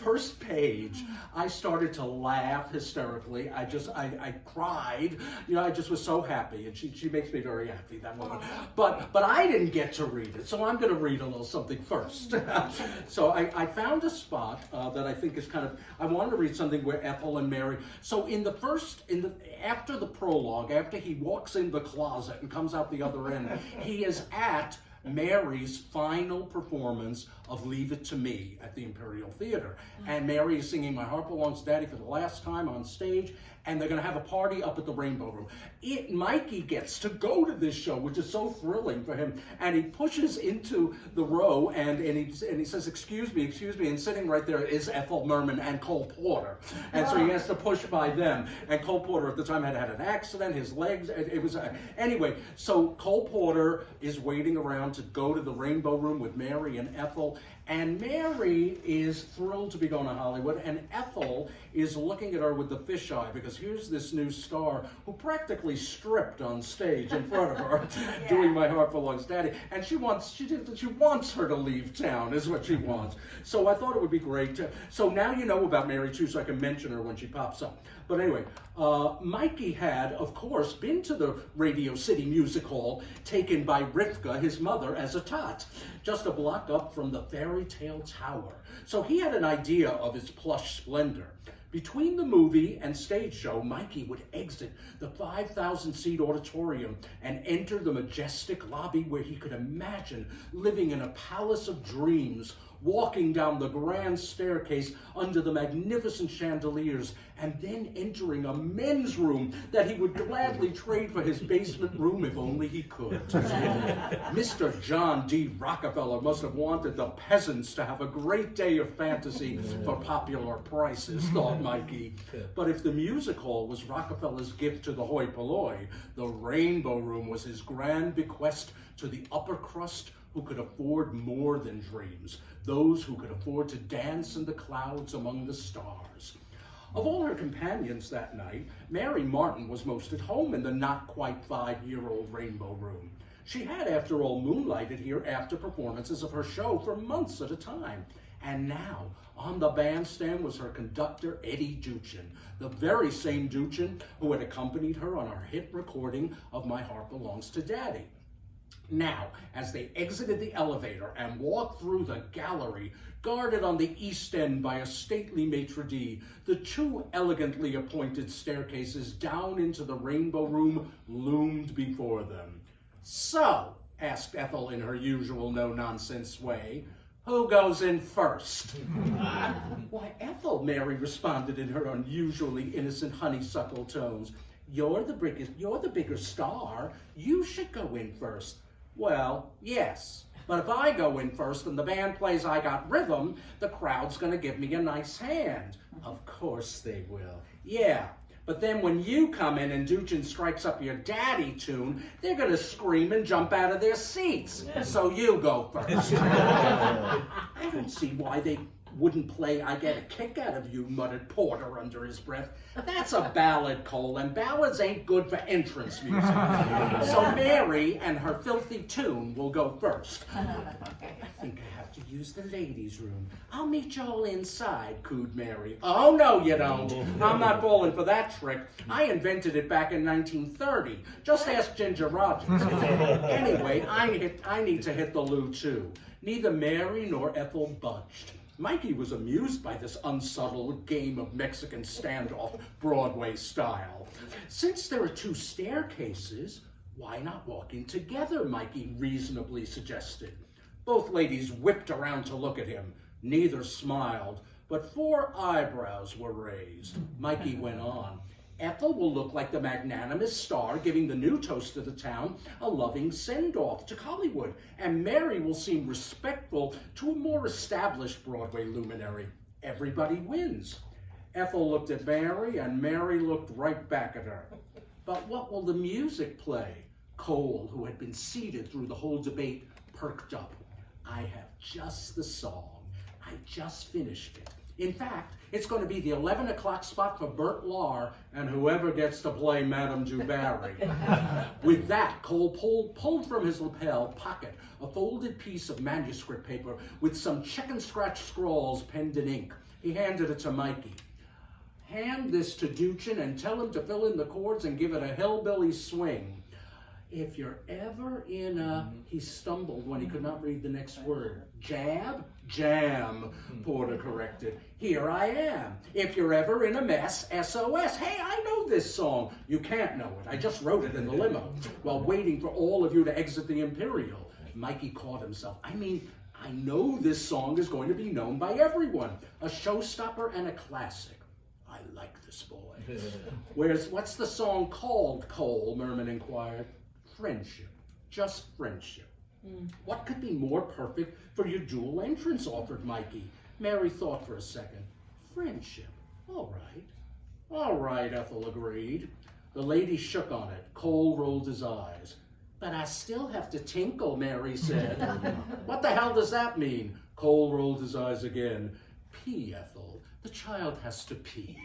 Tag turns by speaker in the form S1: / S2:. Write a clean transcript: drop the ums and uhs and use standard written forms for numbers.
S1: first page, I started to laugh hysterically. I cried. You know, I just was so happy, and she makes me very happy, that woman. But I didn't get to read it, so I'm going to read a little something first. So I found a spot that I think is kind of, I wanted to read something where Ethel and Mary, so after the prologue, after he walks in the closet and comes out the other end, he is at Mary's final performance of Leave It to Me at the Imperial Theater. And Mary is singing My Heart Belongs to Daddy for the last time on stage, and they're going to have a party up at the Rainbow Room. Mikey gets to go to this show, which is so thrilling for him, and he pushes into the row, and he says, excuse me, and sitting right there is Ethel Merman and Cole Porter. And so he has to push by them. And Cole Porter at the time had an accident, his legs, it was, anyway, so Cole Porter is waiting around to go to the Rainbow Room with Mary and Ethel, and Mary is thrilled to be going to Hollywood, and Ethel is looking at her with the fisheye, because here's this new star who practically stripped on stage in front of her, doing My Heart Belongs to Daddy, and she wants her to leave town, is what she wants. So I thought it would be great to, so now you know about Mary too, so I can mention her when she pops up. But anyway, Mikey had, of course, been to the Radio City Music Hall, taken by Rivka, his mother, as a tot, just a block up from the Fairy Tale Tower. So he had an idea of its plush splendor. Between the movie and stage show, Mikey would exit the 5,000-seat auditorium and enter the majestic lobby where he could imagine living in a palace of dreams, walking down the grand staircase under the magnificent chandeliers, and then entering a men's room that he would gladly trade for his basement room if only he could. Mr. John D. Rockefeller must have wanted the peasants to have a great day of fantasy for popular prices, thought Mikey. But if the music hall was Rockefeller's gift to the hoi polloi, the Rainbow Room was his grand bequest to the upper crust who could afford more than dreams, those who could afford to dance in the clouds among the stars. Of all her companions that night, Mary Martin was most at home in the not-quite 5-year-old Rainbow Room. She had, after all, moonlighted here after performances of her show for months at a time. And now, on the bandstand was her conductor, Eddie Duchin, the very same Duchin who had accompanied her on our hit recording of My Heart Belongs to Daddy. Now, as they exited the elevator and walked through the gallery, guarded on the east end by a stately maitre d', the two elegantly appointed staircases down into the Rainbow Room loomed before them. So, asked Ethel in her usual no-nonsense way, who goes in first? Why, Ethel, Mary responded in her unusually innocent honeysuckle tones. You're the bigger star. You should go in first. Well, yes, but if I go in first and the band plays I Got Rhythm, the crowd's going to give me a nice hand. Of course they will. Yeah, but then when you come in and Duchin strikes up your daddy tune, they're going to scream and jump out of their seats. So you go first. I don't see why they wouldn't play I Get a Kick Out of You, muttered Porter under his breath. That's a ballad, Cole, and ballads ain't good for entrance music. So Mary and her filthy tune will go first. I think I have to use the ladies' room. I'll meet you all inside, cooed Mary. Oh, no, you don't. I'm not falling for that trick. I invented it back in 1930. Just ask Ginger Rogers. Anyway, I need to hit the loo, too. Neither Mary nor Ethel budged. Mikey was amused by this unsubtle game of Mexican standoff, Broadway style. Since there are two staircases, why not walk in together, Mikey reasonably suggested. Both ladies whipped around to look at him. Neither smiled, but 4 eyebrows were raised. Mikey went on. Ethel will look like the magnanimous star giving the new toast of the town a loving send-off to Hollywood, and Mary will seem respectful to a more established Broadway luminary. Everybody wins. Ethel looked at Mary, and Mary looked right back at her. But what will the music play? Cole, who had been seated through the whole debate, perked up. I have just the song. I just finished it. In fact, it's going to be the 11 o'clock spot for Bert Lahr and whoever gets to play Madame du Barry. With that, Cole pulled from his lapel pocket a folded piece of manuscript paper with some check-and-scratch scrawls penned in ink. He handed it to Mikey. Hand this to Duchin and tell him to fill in the chords and give it a hillbilly swing. If you're ever in a... He stumbled when he could not read the next word. Jab? Jam, Porter corrected. Here I am. If you're ever in a mess, SOS. Hey, I know this song. You can't know it. I just wrote it in the limo while waiting for all of you to exit the Imperial. Mikey caught himself. I mean, I know this song is going to be known by everyone. A showstopper and a classic. I like this boy. What's the song called, Cole? Merman inquired. Friendship. Just friendship. What could be more perfect for your dual entrance, offered Mikey. Mary thought for a second. Friendship. All right. All right, Ethel agreed. The lady shook on it. Cole rolled his eyes. But I still have to tinkle, Mary said. What the hell does that mean? Cole rolled his eyes again. Pee, Ethel. The child has to pee.